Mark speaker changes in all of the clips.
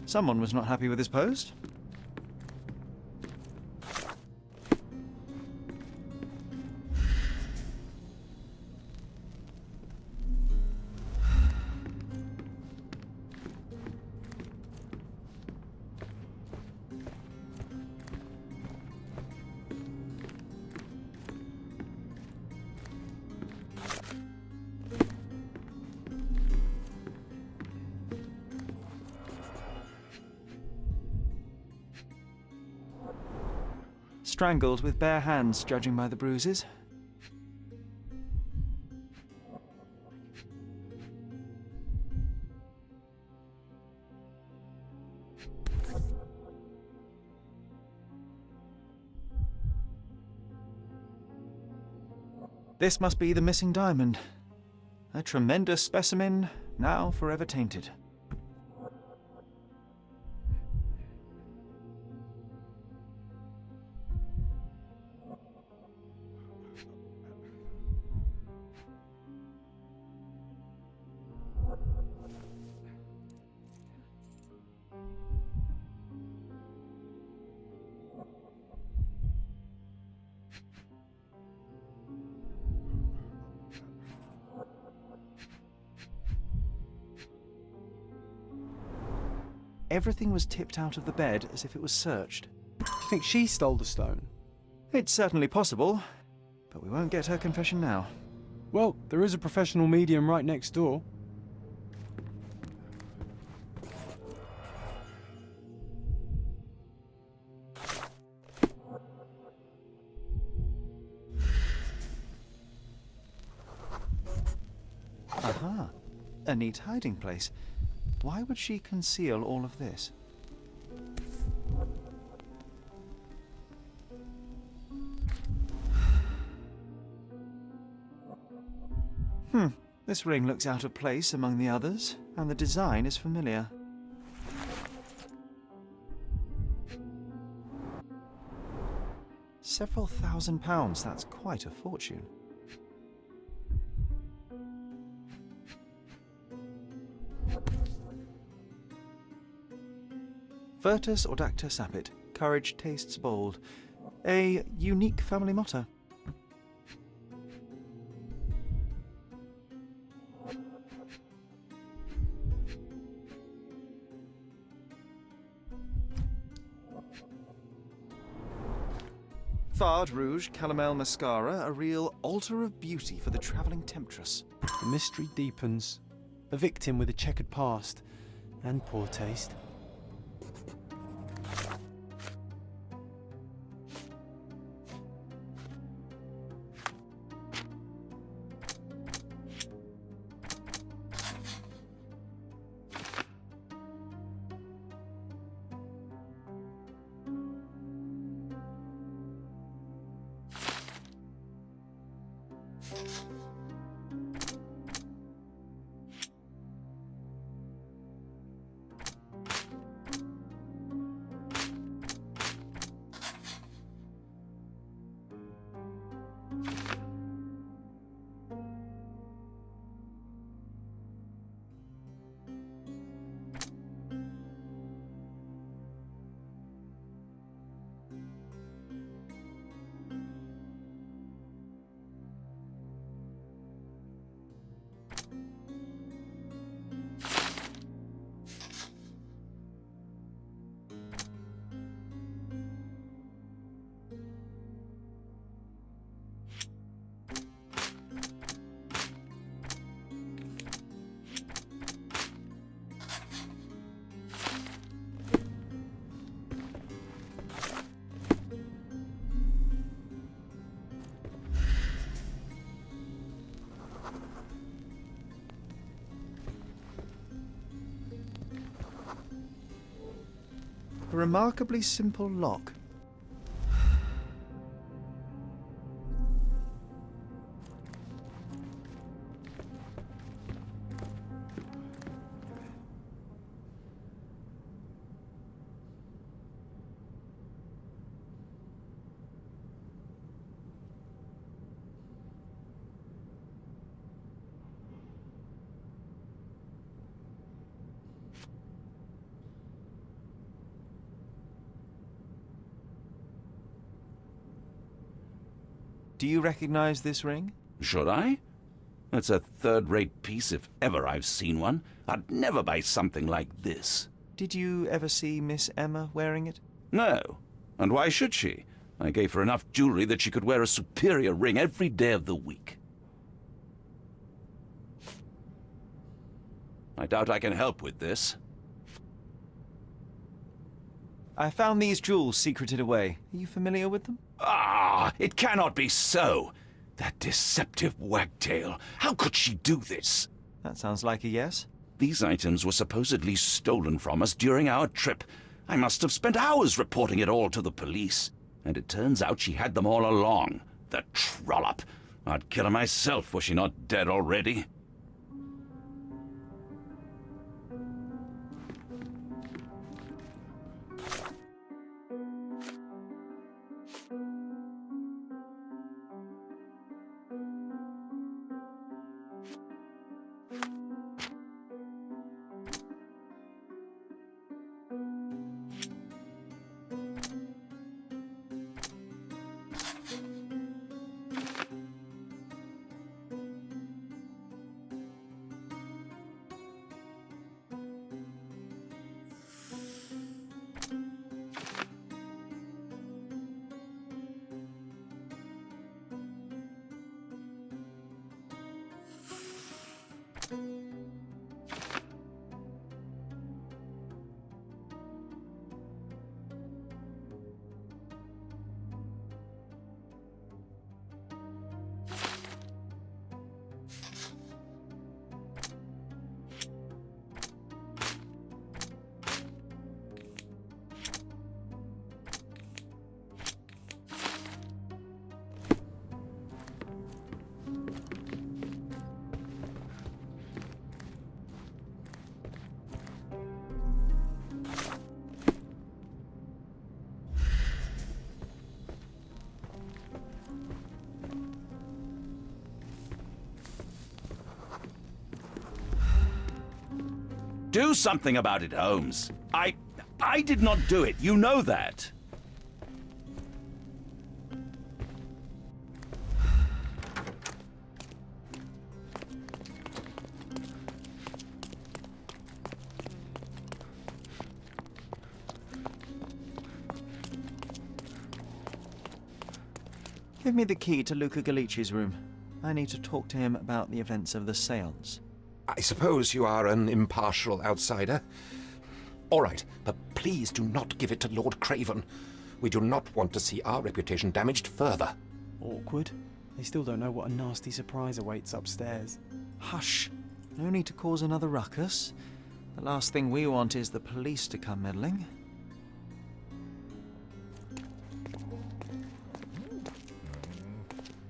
Speaker 1: Someone was not happy with his post. Strangled with bare hands, judging by the bruises. This must be the missing diamond. A tremendous specimen, now forever tainted. Everything was tipped out of the bed as if it was searched.
Speaker 2: Do you think she stole the stone?
Speaker 1: It's certainly possible, but we won't get her confession now.
Speaker 2: Well, there is a professional medium right next door.
Speaker 1: Aha, a neat hiding place. Why would she conceal all of this? This ring looks out of place among the others, and the design is familiar. Several £1,000, that's quite a fortune. Virtus audacta sapit, courage tastes bold. A unique family motto. Fard Rouge Calomel Mascara, a real altar of beauty for the travelling temptress.
Speaker 2: The mystery deepens. A victim with a checkered past and poor taste.
Speaker 1: A remarkably simple lock. Do you recognize this ring?
Speaker 3: Should I? It's a third-rate piece if ever I've seen one. I'd never buy something like this.
Speaker 1: Did you ever see Miss Emma wearing it?
Speaker 3: No. And why should she? I gave her enough jewelry that she could wear a superior ring every day of the week. I doubt I can help with this.
Speaker 1: I found these jewels secreted away. Are you familiar with them?
Speaker 3: Ah, it cannot be so! That deceptive wagtail. How could she do this?
Speaker 1: That sounds like a yes.
Speaker 3: These items were supposedly stolen from us during our trip. I must have spent hours reporting it all to the police. And it turns out she had them all along. The trollop. I'd kill her myself were she not dead already. Do something about it, Holmes. I did not do it. You know that.
Speaker 1: Give me the key to Luca Galici's room. I need to talk to him about the events of the séance.
Speaker 4: I suppose you are an impartial outsider. All right, but please do not give it to Lord Craven. We do not want to see our reputation damaged further.
Speaker 2: Awkward. They still don't know what a nasty surprise awaits upstairs.
Speaker 1: Hush. No need to cause another ruckus. The last thing we want is the police to come meddling.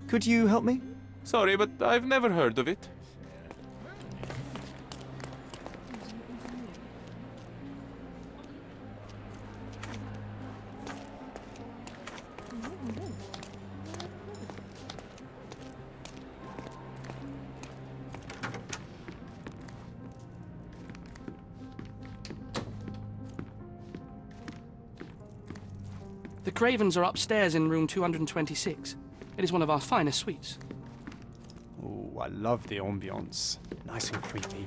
Speaker 1: Could you help me?
Speaker 5: Sorry, but I've never heard of it.
Speaker 6: The Cravens are upstairs in room 226. It is one of our finest suites.
Speaker 2: Oh, I love the ambience. Nice and creepy.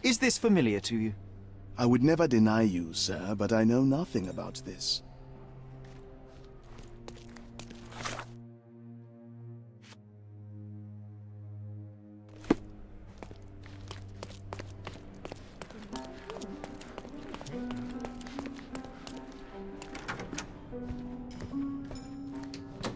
Speaker 1: Is this familiar to you?
Speaker 7: I would never deny you, sir, but I know nothing about this.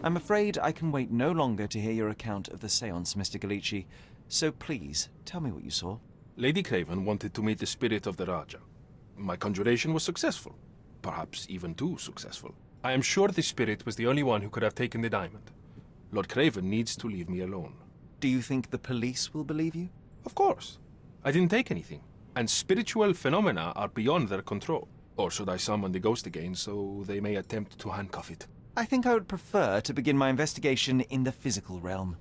Speaker 1: I'm afraid I can wait no longer to hear your account of the séance, Mr. Galici. So please, tell me what you saw.
Speaker 5: Lady Craven wanted to meet the spirit of the Raja. My conjuration was successful. Perhaps even too successful. I am sure the spirit was the only one who could have taken the diamond. Lord Craven needs to leave me alone.
Speaker 1: Do you think the police will believe you?
Speaker 5: Of course. I didn't take anything. And spiritual phenomena are beyond their control. Or should I summon the ghost again so they may attempt to handcuff it?
Speaker 1: I think I would prefer to begin my investigation in the physical realm.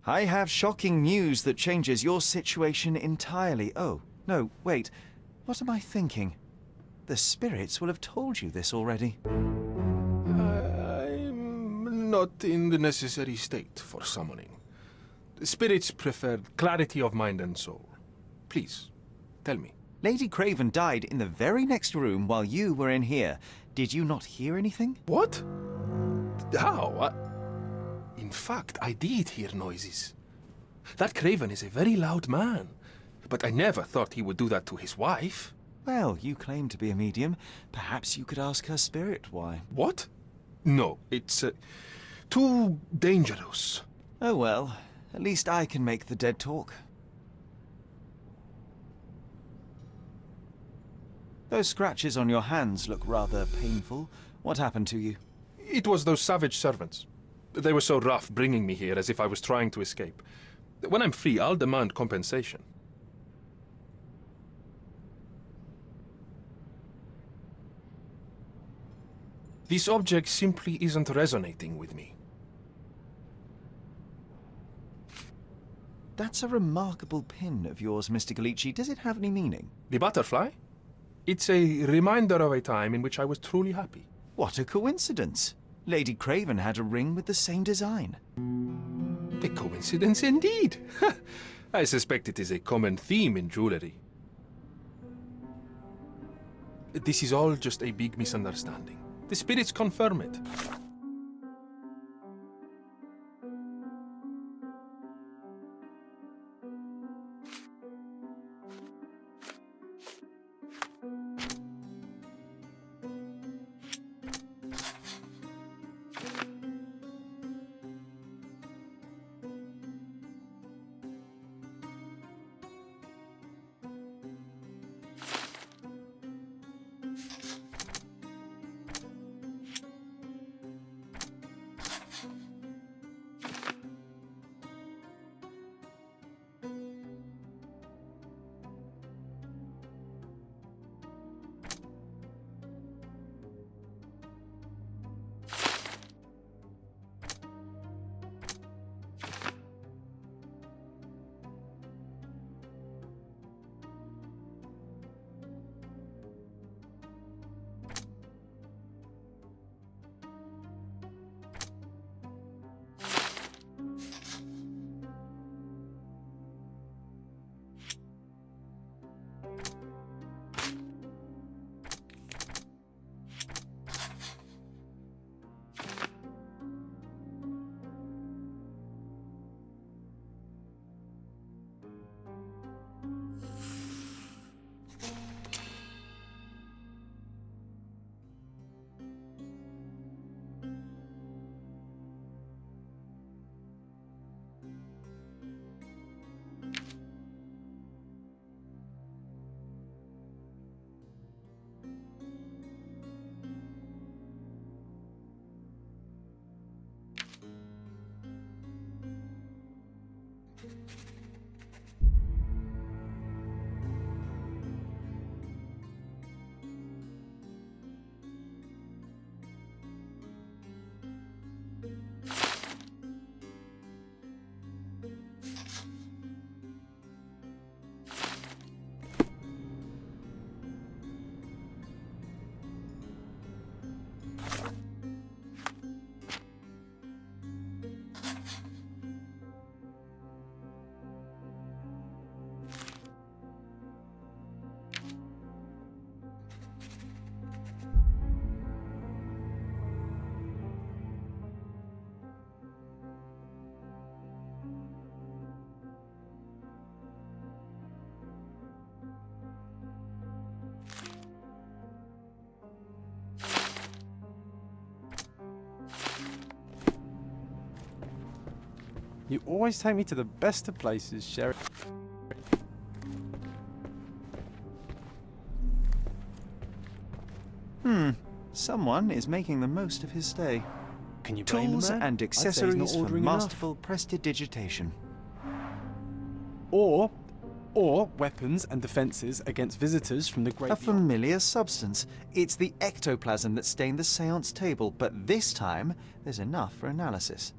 Speaker 1: I have shocking news that changes your situation entirely. Oh, no, wait. What am I thinking? The spirits will have told you this already.
Speaker 5: I'm not in the necessary state for summoning. The spirits preferred clarity of mind and soul. Please, tell me.
Speaker 1: Lady Craven died in the very next room while you were in here. Did you not hear anything?
Speaker 5: What? How? In fact, I did hear noises. That Craven is a very loud man, but I never thought he would do that to his wife.
Speaker 1: Well, you claim to be a medium. Perhaps you could ask her spirit why.
Speaker 5: What? No, it's too dangerous.
Speaker 1: Oh well, at least I can make the dead talk. Those scratches on your hands look rather painful. What happened to you?
Speaker 5: It was those savage servants. They were so rough bringing me here as if I was trying to escape. When I'm free, I'll demand compensation. This object simply isn't resonating with me.
Speaker 1: That's a remarkable pin of yours, Mr. Galici. Does it have any meaning?
Speaker 5: The butterfly? It's a reminder of a time in which I was truly happy.
Speaker 1: What a coincidence. Lady Craven had a ring with the same design.
Speaker 5: A coincidence indeed. I suspect it is a common theme in jewelry. This is all just a big misunderstanding. The spirits confirm it.
Speaker 2: You always take me to the best of places, Sherry.
Speaker 1: Someone is making the most of his stay.
Speaker 2: Can you blame
Speaker 1: Tools
Speaker 2: the man?
Speaker 1: and
Speaker 2: I'd say he's not
Speaker 1: accessories for
Speaker 2: ordering enough.
Speaker 1: masterful prestidigitation.
Speaker 2: Or weapons and defences against visitors from the
Speaker 1: A
Speaker 2: graveyard.
Speaker 1: familiar substance. It's the ectoplasm that stained the seance table, but this time there's enough for analysis.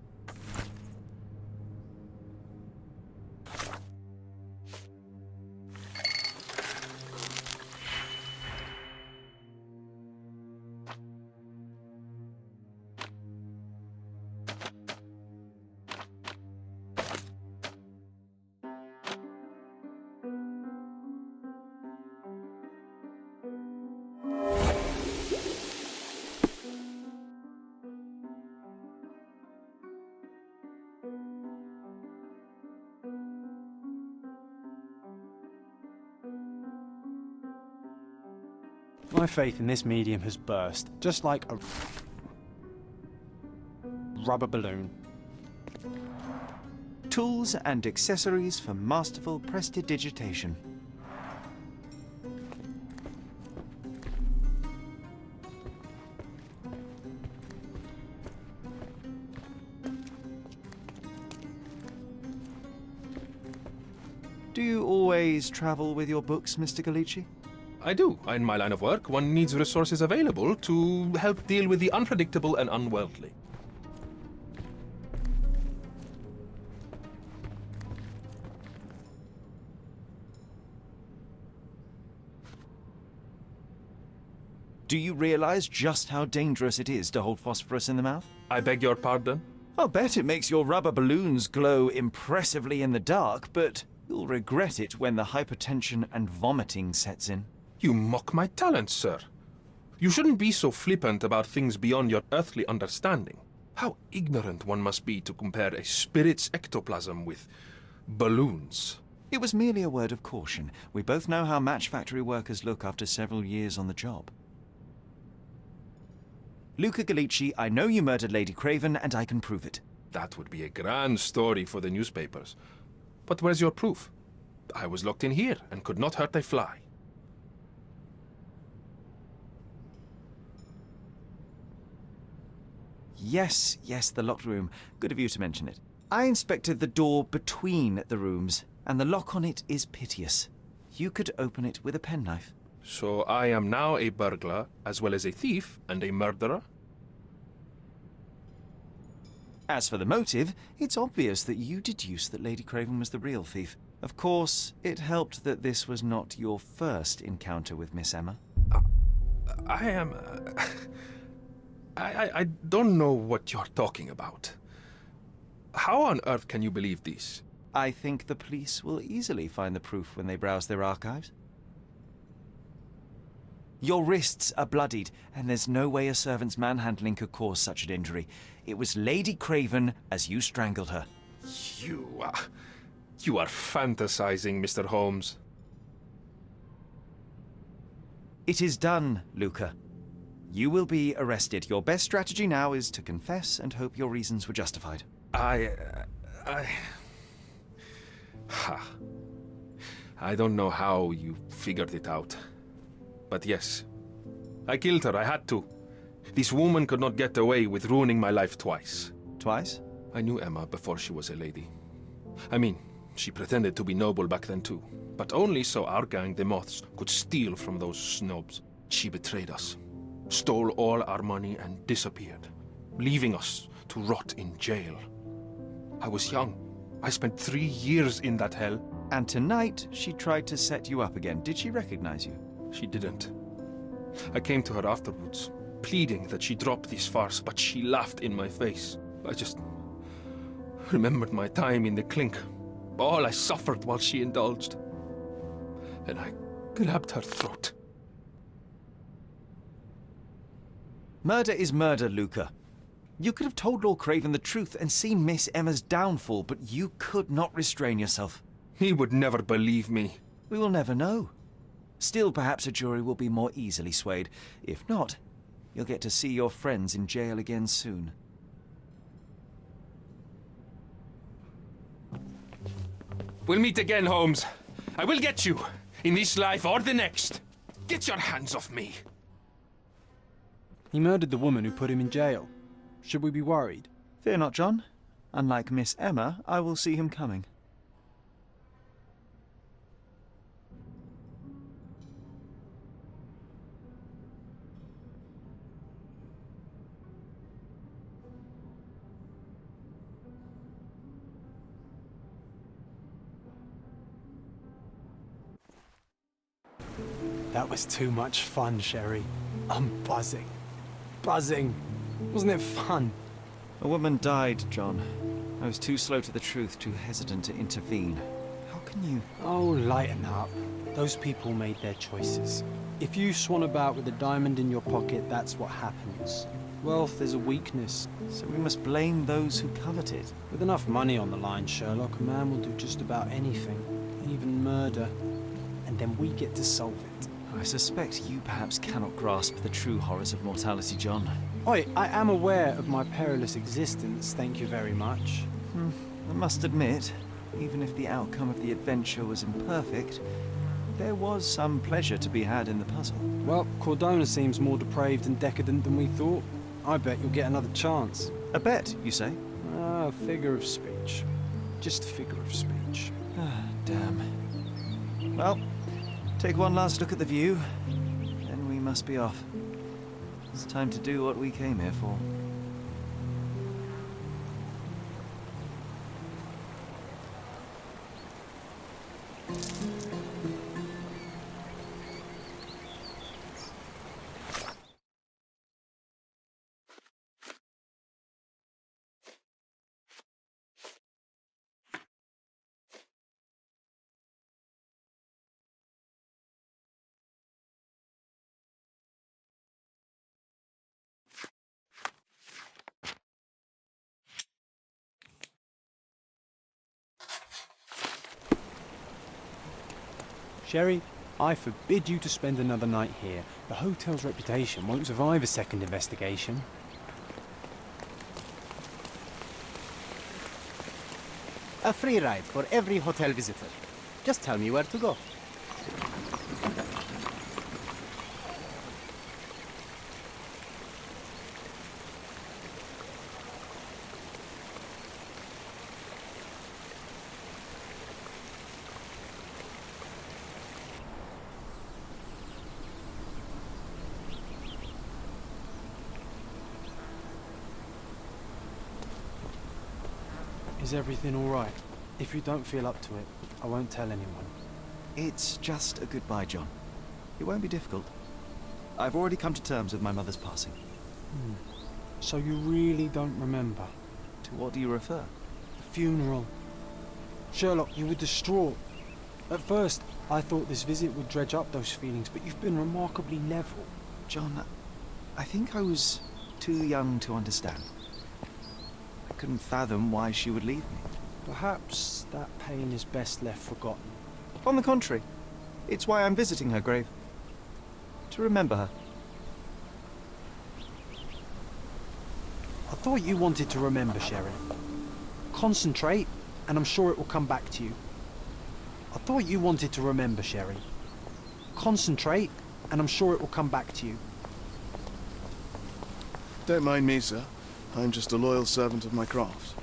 Speaker 2: My faith in this medium has burst, just like a rubber balloon.
Speaker 1: Tools and accessories for masterful prestidigitation. Do you always travel with your books, Mr. Galici?
Speaker 5: I do. In my line of work, one needs resources available to help deal with the unpredictable and unworldly.
Speaker 1: Do you realize just how dangerous it is to hold phosphorus in the mouth?
Speaker 5: I beg your pardon?
Speaker 1: I'll bet it makes your rubber balloons glow impressively in the dark, but you'll regret it when the hypertension and vomiting sets in.
Speaker 5: You mock my talents, sir. You shouldn't be so flippant about things beyond your earthly understanding. How ignorant one must be to compare a spirit's ectoplasm with balloons.
Speaker 1: It was merely a word of caution. We both know how match factory workers look after several years on the job. Luca Gallici, I know you murdered Lady Craven, and I can prove it.
Speaker 5: That would be a grand story for the newspapers. But where's your proof? I was locked in here and could not hurt a fly.
Speaker 1: Yes, the locked room. Good of you to mention it. I inspected the door between the rooms, and the lock on it is piteous. You could open it with a penknife.
Speaker 5: So I am now a burglar, as well as a thief and a murderer?
Speaker 1: As for the motive, it's obvious that you deduced that Lady Craven was the real thief. Of course, it helped that this was not your first encounter with Miss Emma.
Speaker 5: I am... I don't know what you're talking about. How on earth can you believe this?
Speaker 1: I think the police will easily find the proof when they browse their archives. Your wrists are bloodied, and there's no way a servant's manhandling could cause such an injury. It was Lady Craven as you strangled her.
Speaker 5: You are fantasizing, Mr. Holmes.
Speaker 1: It is done, Luca. You will be arrested. Your best strategy now is to confess and hope your reasons were justified.
Speaker 5: I don't know how you figured it out. But yes, I killed her. I had to. This woman could not get away with ruining my life twice.
Speaker 1: Twice?
Speaker 5: I knew Emma before she was a lady. I mean, she pretended to be noble back then too. But only so our gang, the Moths, could steal from those snobs. She betrayed us, stole all our money and disappeared, leaving us to rot in jail. I was young. I spent 3 years in that hell.
Speaker 1: And tonight, she tried to set you up again. Did she recognize you?
Speaker 5: She didn't. I came to her afterwards, pleading that she drop this farce, but she laughed in my face. I just remembered my time in the clink, all I suffered while she indulged. And I grabbed her throat.
Speaker 1: Murder is murder, Luca. You could have told Lord Craven the truth and seen Miss Emma's downfall, but you could not restrain yourself.
Speaker 5: He would never believe me.
Speaker 1: We will never know. Still, perhaps a jury will be more easily swayed. If not, you'll get to see your friends in jail again soon.
Speaker 5: We'll meet again, Holmes. I will get you, in this life or the next. Get your hands off me.
Speaker 2: He murdered the woman who put him in jail. Should we be worried?
Speaker 1: Fear not, John. Unlike Miss Emma, I will see him coming.
Speaker 2: That was too much fun, Sherry. I'm buzzing. Buzzing. Wasn't it fun?
Speaker 1: A woman died, John. I was too slow to the truth, too hesitant to intervene. How can you...
Speaker 2: Oh, lighten up. Those people made their choices. If you swan about with a diamond in your pocket, that's what happens. Wealth is a weakness.
Speaker 1: So we must blame those who covet it.
Speaker 2: With enough money on the line, Sherlock, a man will do just about anything. Even murder. And then we get to solve it.
Speaker 1: I suspect you perhaps cannot grasp the true horrors of mortality, John.
Speaker 2: Oi, I am aware of my perilous existence, thank you very much.
Speaker 1: I must admit, even if the outcome of the adventure was imperfect, there was some pleasure to be had in the puzzle.
Speaker 2: Well, Cordona seems more depraved and decadent than we thought. I bet you'll get another chance.
Speaker 1: A bet, you say?
Speaker 2: Ah, figure of speech. Just a figure of speech.
Speaker 1: Ah, damn. Well, take one last look at the view, then we must be off. It's time to do what we came here for.
Speaker 2: Sherry, I forbid you to spend another night here. The hotel's reputation won't survive a second investigation.
Speaker 8: A free ride for every hotel visitor. Just tell me where to go.
Speaker 2: Is everything all right? If you don't feel up to it, I won't tell anyone.
Speaker 1: It's just a goodbye, John. It won't be difficult. I've already come to terms with my mother's passing.
Speaker 2: So you really don't remember?
Speaker 1: To what do you refer?
Speaker 2: The funeral. Sherlock, you were distraught. At first, I thought this visit would dredge up those feelings, but you've been remarkably level.
Speaker 1: John, I think I was too young to understand. I couldn't fathom why she would leave me.
Speaker 2: Perhaps that pain is best left forgotten.
Speaker 1: On the contrary, it's why I'm visiting her grave. To remember her.
Speaker 2: I thought you wanted to remember, Sherry. Concentrate, and I'm sure it will come back to you. I thought you wanted to remember, Sherry. Concentrate, and I'm sure it will come back to you.
Speaker 7: Don't mind me, sir. I'm just a loyal servant of my craft.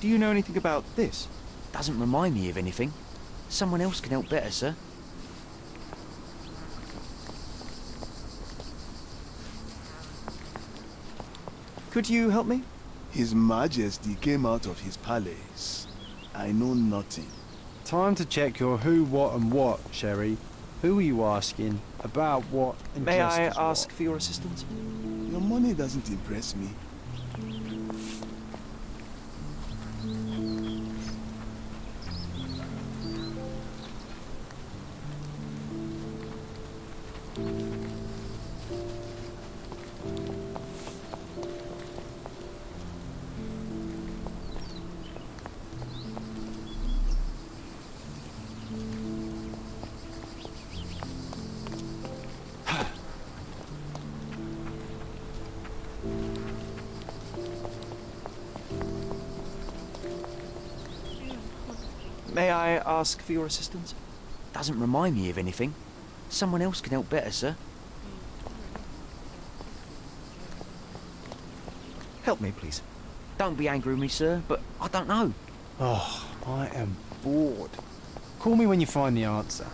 Speaker 1: Do you know anything about this?
Speaker 9: Doesn't remind me of anything. Someone else can help better, sir.
Speaker 1: Could you help me?
Speaker 7: His Majesty came out of his palace. I know nothing.
Speaker 2: Time to check your who, what, and what, Sherry. Who are you asking? About what? And
Speaker 1: May
Speaker 2: just
Speaker 1: I
Speaker 2: as
Speaker 1: ask
Speaker 2: what?
Speaker 1: for your assistance?
Speaker 7: Your money doesn't impress me.
Speaker 1: May I ask for your assistance?
Speaker 9: Doesn't remind me of anything. Someone else can help better, sir.
Speaker 1: Help me, please.
Speaker 9: Don't be angry with me, sir, but I don't know.
Speaker 2: Oh, I am bored. Call me when you find the answer.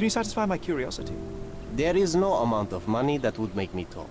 Speaker 1: Can you satisfy my curiosity?
Speaker 8: There is no amount of money that would make me talk.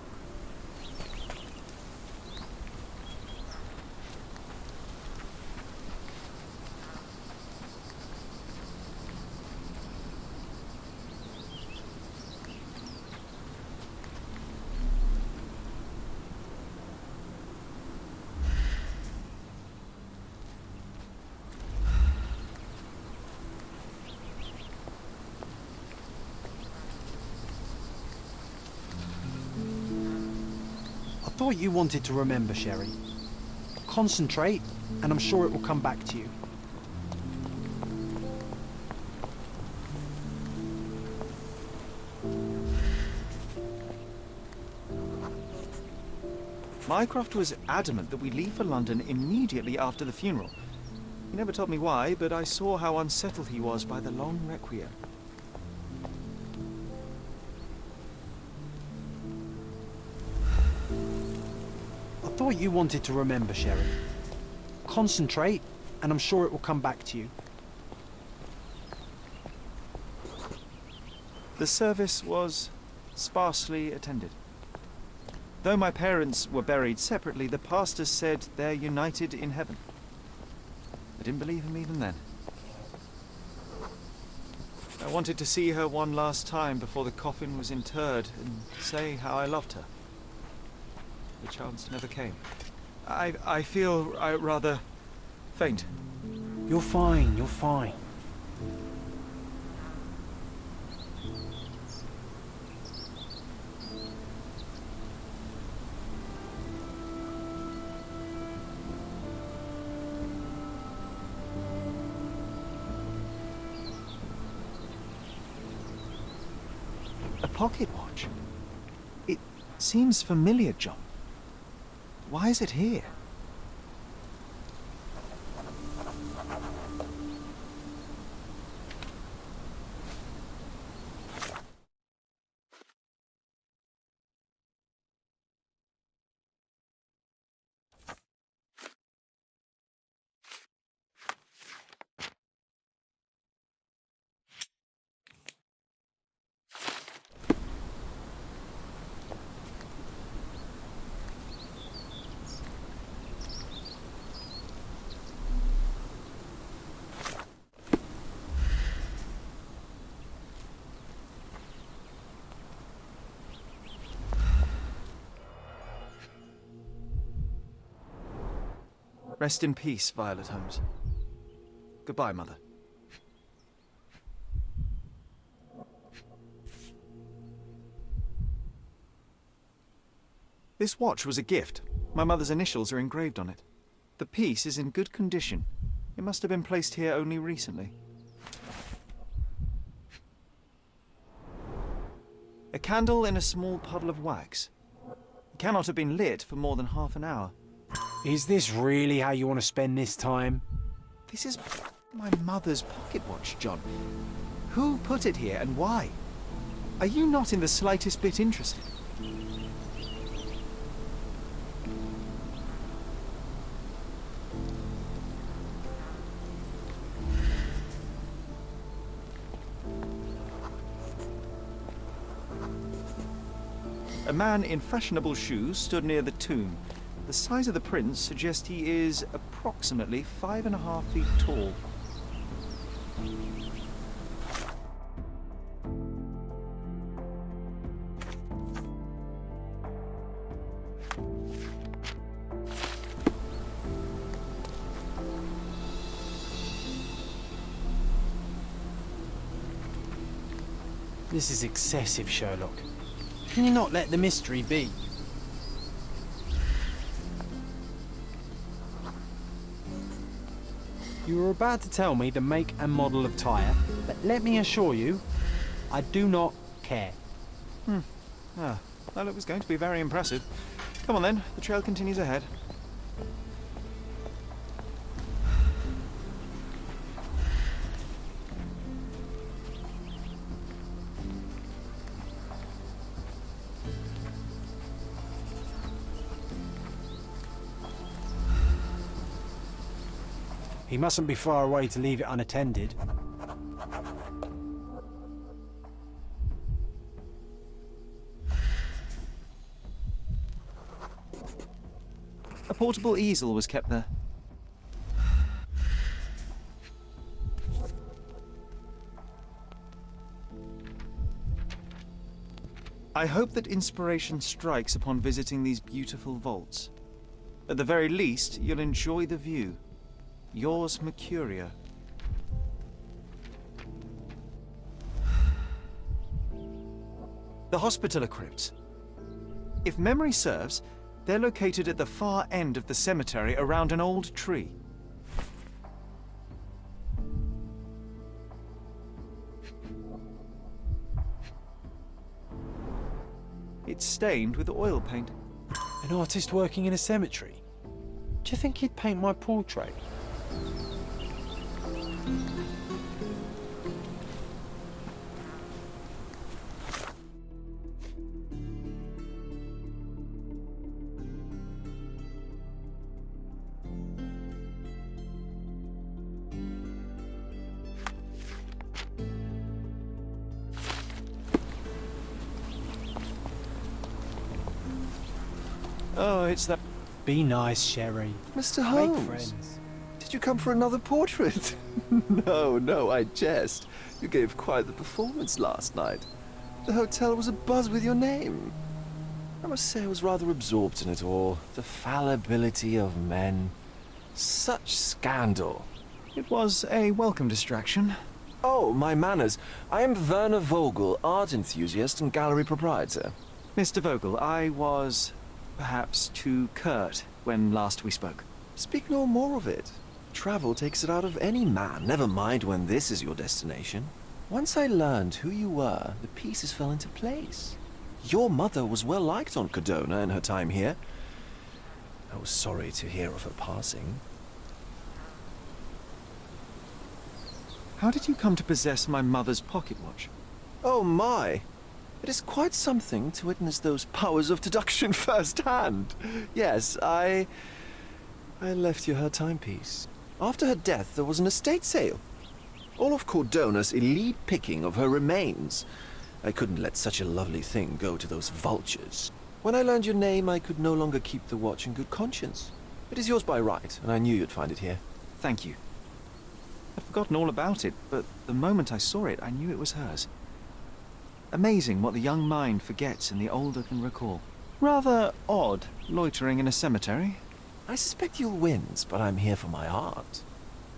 Speaker 2: I thought you wanted to remember, Sherry. Concentrate, and I'm sure it will come back to you.
Speaker 1: Mycroft was adamant that we leave for London immediately after the funeral. He never told me why, but I saw how unsettled he was by the long requiem.
Speaker 2: I thought you wanted to remember, Sherry. Concentrate, and I'm sure it will come back to you.
Speaker 1: The service was sparsely attended. Though my parents were buried separately, the pastor said they're united in heaven. I didn't believe him even then. I wanted to see her one last time before the coffin was interred and say how I loved her. The chance never came. I feel rather faint.
Speaker 2: You're fine, you're fine.
Speaker 1: A pocket watch? It seems familiar, John. Why is it here? Rest in peace, Violet Holmes. Goodbye, Mother. This watch was a gift. My mother's initials are engraved on it. The piece is in good condition. It must have been placed here only recently. A candle in a small puddle of wax. It cannot have been lit for more than half an hour.
Speaker 2: Is this really how you want to spend this time?
Speaker 1: This is my mother's pocket watch, John. Who put it here and why? Are you not in the slightest bit interested? A man in fashionable shoes stood near the tomb. The size of the prints suggest he is approximately 5.5 feet tall.
Speaker 2: This is excessive, Sherlock. Can you not let the mystery be? You were about to tell me the make and model of tyre, but let me assure you, I do not care.
Speaker 1: Well, it was going to be very impressive. Come on then, the trail continues ahead.
Speaker 2: He mustn't be far away to leave it unattended.
Speaker 1: A portable easel was kept there. I hope that inspiration strikes upon visiting these beautiful vaults. At the very least, you'll enjoy the view. Yours, Mercuria. The Hospitaller Crypts. If memory serves, they're located at the far end of the cemetery around an old tree. It's stained with oil paint.
Speaker 2: An artist working in a cemetery? Do you think he'd paint my portrait?
Speaker 1: Oh, it's that...
Speaker 2: Be nice, Sherry.
Speaker 7: Mr.
Speaker 2: Make
Speaker 7: Holmes,
Speaker 2: friends.
Speaker 7: did you come for another portrait? No, I jest. You gave quite the performance last night. The hotel was abuzz with your name. I must say I was rather absorbed in it all. The fallibility of men. Such scandal.
Speaker 1: It was a welcome distraction.
Speaker 7: Oh, my manners. I am Werner Vogel, art enthusiast and gallery proprietor.
Speaker 1: Mr. Vogel, I was perhaps too curt when last we spoke.
Speaker 7: Speak no more of it. Travel takes it out of any man, never mind when this is your destination. Once I learned who you were, the pieces fell into place. Your mother was well liked on Cordona in her time here. I was sorry to hear of her passing.
Speaker 1: How did you come to possess my mother's pocket watch?
Speaker 7: Oh my! It is quite something to witness those powers of deduction firsthand. Yes, I left you her timepiece. After her death, there was an estate sale. All of Cordona's elite picking of her remains. I couldn't let such a lovely thing go to those vultures. When I learned your name, I could no longer keep the watch in good conscience. It is yours by right, and I knew you'd find it here.
Speaker 1: Thank you. I'd forgotten all about it, but the moment I saw it, I knew it was hers. Amazing what the young mind forgets and the older can recall. Rather odd, loitering in a cemetery.
Speaker 7: I suspect you'll win, but I'm here for my art.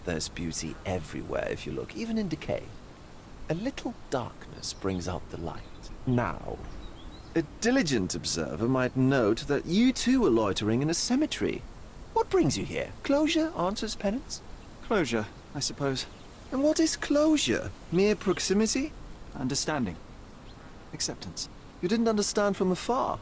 Speaker 7: There's beauty everywhere if you look, even in decay. A little darkness brings out the light. Now, a diligent observer might note that you too are loitering in a cemetery. What brings you here? Closure answers penance?
Speaker 1: Closure, I suppose.
Speaker 7: And what is closure? Mere proximity?
Speaker 1: Understanding. Acceptance.
Speaker 7: You didn't understand from afar.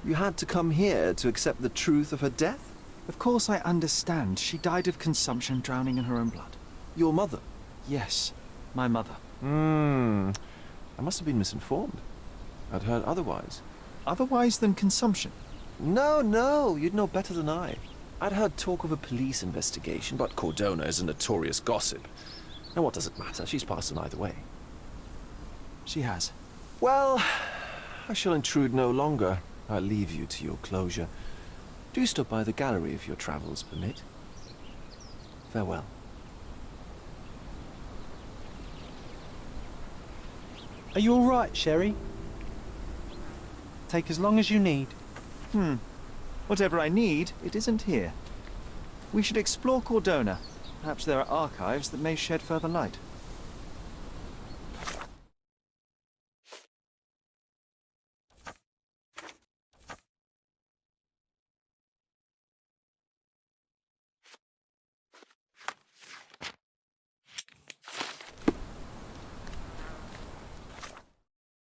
Speaker 7: You had to come here to accept the truth of her death?
Speaker 1: Of course I understand. She died of consumption, drowning in her own blood.
Speaker 7: Your mother?
Speaker 1: Yes, my mother.
Speaker 7: I must have been misinformed. I'd heard otherwise.
Speaker 1: Otherwise than consumption?
Speaker 7: No, you'd know better than I. I'd heard talk of a police investigation, but Cordona is a notorious gossip. And what does it matter? She's passed on either way.
Speaker 1: She has.
Speaker 7: Well, I shall intrude no longer. I'll leave you to your closure. Do stop by the gallery if your travels permit. Farewell.
Speaker 2: Are you all right, Sherry? Take as long as you need.
Speaker 1: Whatever I need, it isn't here. We should explore Cordona. Perhaps there are archives that may shed further light.